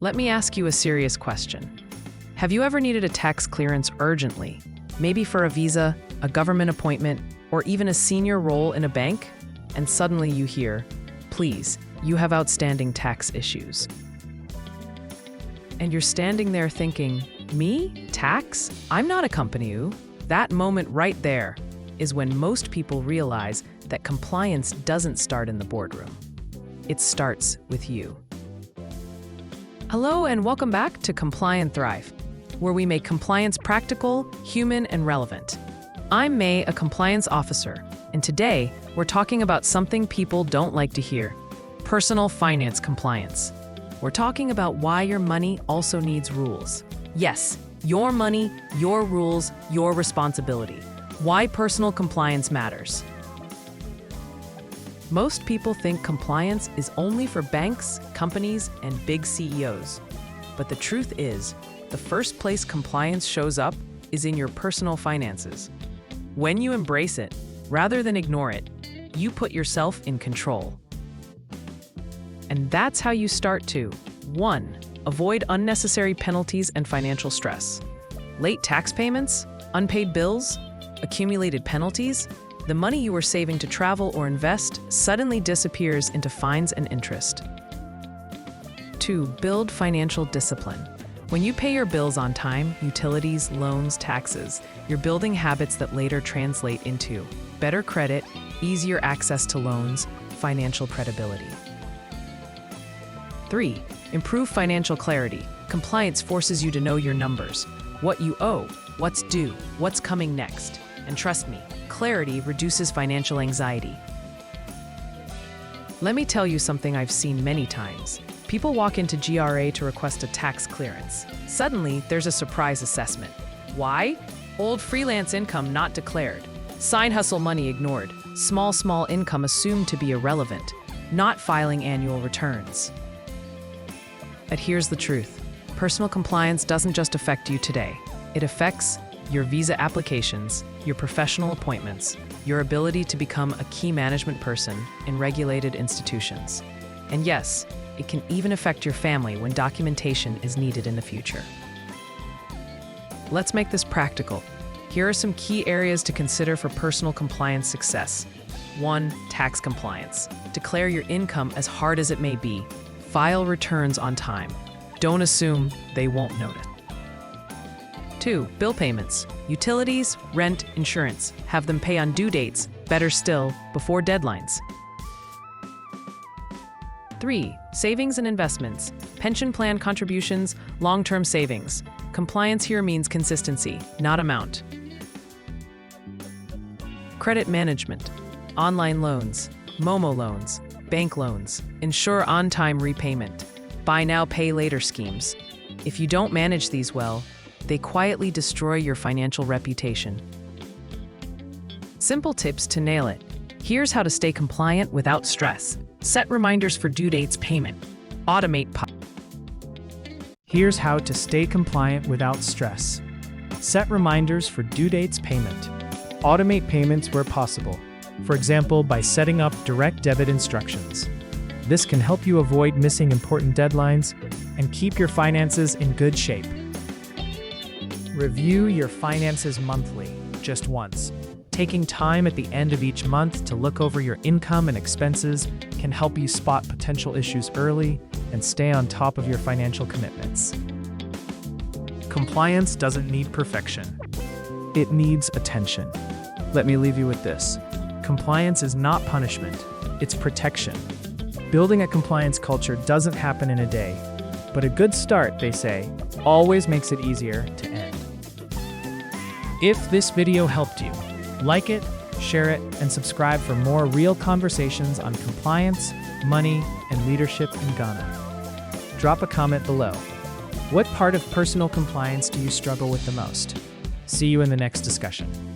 Let me ask you a serious question. Have you ever needed a tax clearance urgently? Maybe for a visa, a government appointment, or even a senior role in a bank? And suddenly you hear, please, you have outstanding tax issues. And you're standing there thinking, me? Tax? I'm not a company. That moment right there is when most people realize that compliance doesn't start in the boardroom. It starts with you. Hello and welcome back to Comply&Thrive, where we make compliance practical, human, and relevant. I'm May, a compliance officer, and today we're talking about something people don't like to hear: personal finance compliance. We're talking about why your money also needs rules. Yes, your money, your rules, your responsibility. Why personal compliance matters. Most people think compliance is only for banks, companies, and big CEOs. But the truth is, the first place compliance shows up is in your personal finances. When you embrace it, rather than ignore it, you put yourself in control. And that's how you start to 1. Avoid unnecessary penalties and financial stress. Late tax payments, unpaid bills, accumulated penalties. The money you were saving to travel or invest suddenly disappears into fines and interest. 2. Build financial discipline. When you pay your bills on time, utilities, loans, taxes, you're building habits that later translate into better credit, easier access to loans, financial credibility. 3. Improve financial clarity. Compliance forces you to know your numbers, what you owe, what's due, what's coming next. And trust me, clarity reduces financial anxiety. Let me tell you something I've seen many times. People walk into GRA to request a tax clearance. Suddenly, there's a surprise assessment. Why? Old freelance income not declared. Side hustle money ignored. Small income assumed to be irrelevant. Not filing annual returns. But here's the truth. Personal compliance doesn't just affect you today. It affects your visa applications, your professional appointments, your ability to become a key management person in regulated institutions. And yes, it can even affect your family when documentation is needed in the future. Let's make this practical. Here are some key areas to consider for personal compliance success. 1. Tax compliance. Declare your income as hard as it may be. File returns on time. Don't assume they won't notice. 2. Bill payments. Utilities, rent, insurance. Have them pay on due dates, better still, before deadlines. 3. Savings and investments. Pension plan contributions, long-term savings. Compliance here means consistency, not amount. Credit management. Online loans, Momo loans, bank loans. Ensure on-time repayment. Buy now, pay later schemes. If you don't manage these well, they quietly destroy your financial reputation. Simple tips to nail it. Here's how to stay compliant without stress. Set reminders for due dates payment. Automate. Here's how to stay compliant without stress. Set reminders for due dates payment. Automate payments where possible. For example, by setting up direct debit instructions. This can help you avoid missing important deadlines and keep your finances in good shape. Review your finances monthly, just once. Taking time at the end of each month to look over your income and expenses can help you spot potential issues early and stay on top of your financial commitments. Compliance doesn't need perfection. It needs attention. Let me leave you with this. Compliance is not punishment, it's protection. Building a compliance culture doesn't happen in a day, but a good start, they say, always makes it easier to end. If this video helped you, like it, share it, and subscribe for more real conversations on compliance, money, and leadership in Ghana. Drop a comment below. What part of personal compliance do you struggle with the most? See you in the next discussion.